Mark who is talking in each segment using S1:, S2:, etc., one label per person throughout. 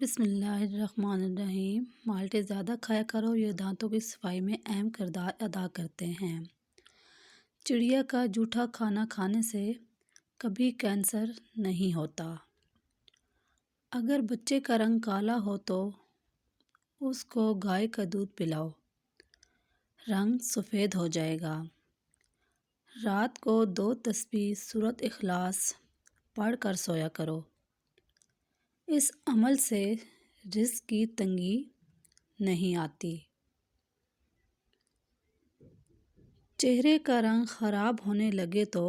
S1: بسم اللہ الرحمن الرحیم۔ مالٹے زیادہ کھایا کرو، یہ دانتوں کی صفائی میں اہم کردار ادا کرتے ہیں۔ چڑیا کا جھوٹا کھانا کھانے سے کبھی کینسر نہیں ہوتا۔ اگر بچے کا رنگ کالا ہو تو اس کو گائے کا دودھ پلاؤ، رنگ سفید ہو جائے گا۔ رات کو 2 تسبیح سورۃ اخلاص پڑھ کر سویا کرو۔ اس عمل سے رزق کی تنگی نہیں آتی۔ چہرے کا رنگ خراب ہونے لگے تو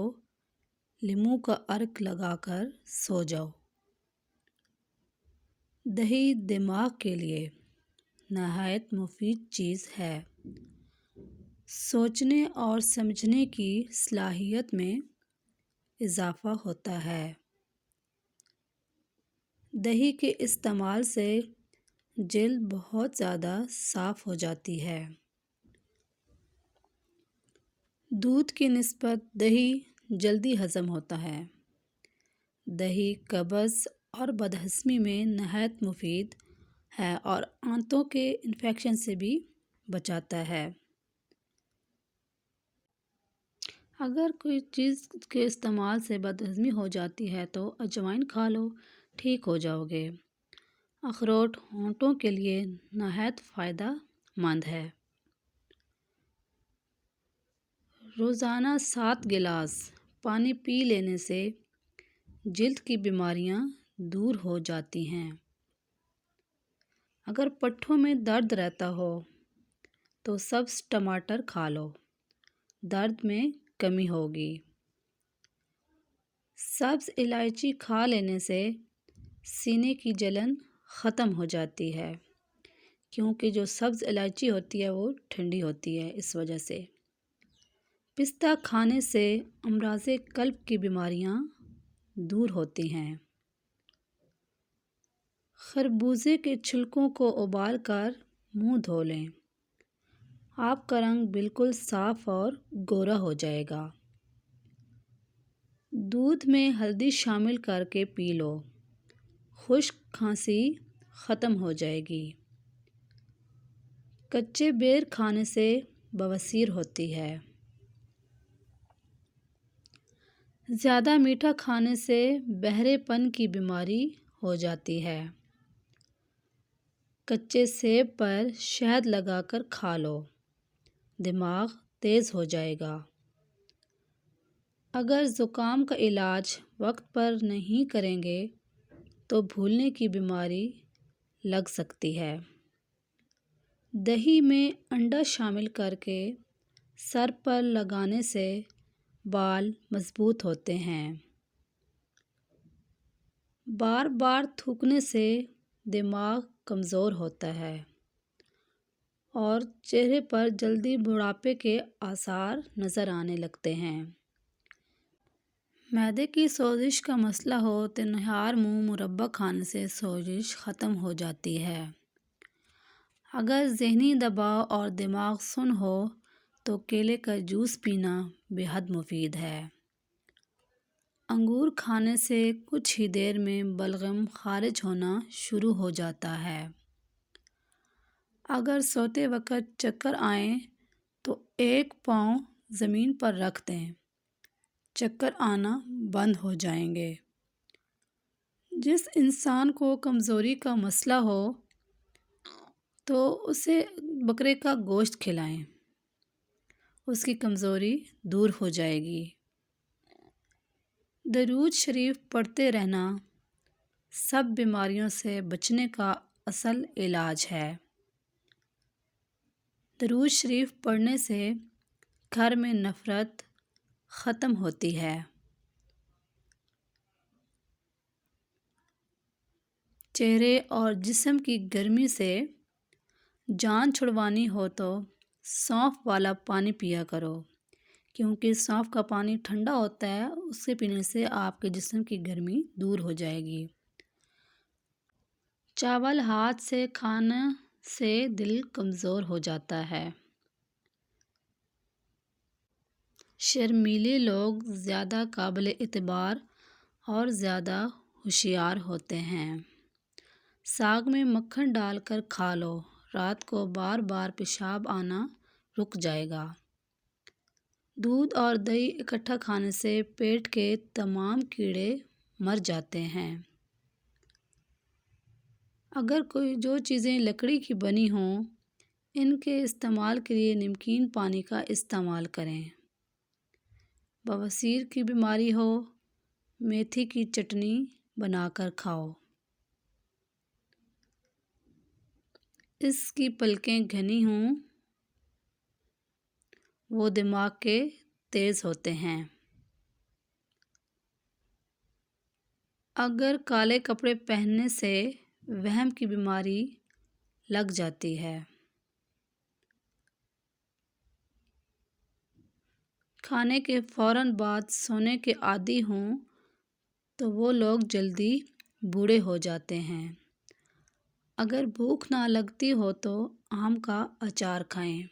S1: لیموں کا عرق لگا کر سو جاؤ۔ دہی دماغ کے لیے نہایت مفید چیز ہے۔ سوچنے اور سمجھنے کی صلاحیت میں اضافہ ہوتا ہے۔ دہی کے استعمال سے جلد بہت زیادہ صاف ہو جاتی ہے۔ دودھ کی نسبت دہی جلدی ہضم ہوتا ہے۔ دہی قبض اور بدہضمی میں نہایت مفید ہے اور آنتوں کے انفیکشن سے بھی بچاتا ہے۔ اگر کوئی چیز کے استعمال سے بدہضمی ہو جاتی ہے تو اجوائن کھا لو، ٹھیک ہو جاؤ گے۔ اخروٹ ہونٹوں کے لیے نہایت فائدہ مند ہے۔ روزانہ 7 گلاس پانی پی لینے سے جلد کی بیماریاں دور ہو جاتی ہیں۔ اگر پٹھوں میں درد رہتا ہو تو سبز ٹماٹر کھا لو، درد میں کمی ہوگی۔ سبز الائچی کھا لینے سے سینے کی جلن ختم ہو جاتی ہے، کیونکہ جو سبز الائچی ہوتی ہے وہ ٹھنڈی ہوتی ہے، اس وجہ سے۔ پستہ کھانے سے امراض قلب کی بیماریاں دور ہوتی ہیں۔ خربوزے کے چھلکوں کو ابال کر منہ دھو لیں، آپ کا رنگ بالکل صاف اور گورا ہو جائے گا۔ دودھ میں ہلدی شامل کر کے پی لو، خشک کھانسی ختم ہو جائے گی۔ کچے بیر کھانے سے بواسیر ہوتی ہے۔ زیادہ میٹھا کھانے سے بہرے پن کی بیماری ہو جاتی ہے۔ کچے سیب پر شہد لگا کر کھا لو، دماغ تیز ہو جائے گا۔ اگر زکام کا علاج وقت پر نہیں کریں گے تو بھولنے کی بیماری لگ سکتی ہے۔ دہی میں انڈا شامل کر کے سر پر لگانے سے بال مضبوط ہوتے ہیں۔ بار بار تھوکنے سے دماغ کمزور ہوتا ہے اور چہرے پر جلدی بڑھاپے کے آثار نظر آنے لگتے ہیں۔ معدے کی سوزش کا مسئلہ ہو تو نہار منہ مربا کھانے سے سوزش ختم ہو جاتی ہے۔ اگر ذہنی دباؤ اور دماغ سن ہو تو کیلے کا جوس پینا بے حد مفید ہے۔ انگور کھانے سے کچھ ہی دیر میں بلغم خارج ہونا شروع ہو جاتا ہے۔ اگر سوتے وقت چکر آئیں تو ایک پاؤں زمین پر رکھ دیں، چکر آنا بند ہو جائیں گے۔ جس انسان کو کمزوری کا مسئلہ ہو تو اسے بکرے کا گوشت کھلائیں، اس کی کمزوری دور ہو جائے گی۔ درود شریف پڑھتے رہنا سب بیماریوں سے بچنے کا اصل علاج ہے۔ درود شریف پڑھنے سے گھر میں نفرت ختم ہوتی ہے۔ چہرے اور جسم کی گرمی سے جان چھڑوانی ہو تو سونف والا پانی پیا کرو، کیونکہ سونف کا پانی ٹھنڈا ہوتا ہے، اس سے پینے سے آپ کے جسم کی گرمی دور ہو جائے گی۔ چاول ہاتھ سے کھانے سے دل کمزور ہو جاتا ہے۔ شرمیلے لوگ زیادہ قابل اعتبار اور زیادہ ہوشیار ہوتے ہیں۔ ساگ میں مکھن ڈال کر کھا لو، رات کو بار بار پیشاب آنا رک جائے گا۔ دودھ اور دہی اکٹھا کھانے سے پیٹ کے تمام کیڑے مر جاتے ہیں۔ اگر کوئی جو چیزیں لکڑی کی بنی ہوں، ان کے استعمال کے لیے نمکین پانی کا استعمال کریں۔ بواسیر کی بیماری ہو، میتھی کی چٹنی بنا کر کھاؤ۔ اس کی پلکیں گھنی ہوں، وہ دماغ کے تیز ہوتے ہیں۔ اگر کالے کپڑے پہننے سے وہم کی بیماری لگ جاتی ہے۔ کھانے کے فوراً بعد سونے کے عادی ہوں تو وہ لوگ جلدی بوڑھے ہو جاتے ہیں۔ اگر بھوک نہ لگتی ہو تو آم کا اچار کھائیں۔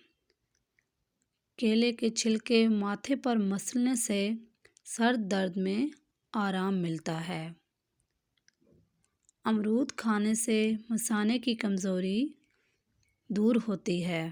S1: کیلے کے چھلکے ماتھے پر مسلنے سے سر درد میں آرام ملتا ہے۔ امرود کھانے سے مثانے کی کمزوری دور ہوتی ہے۔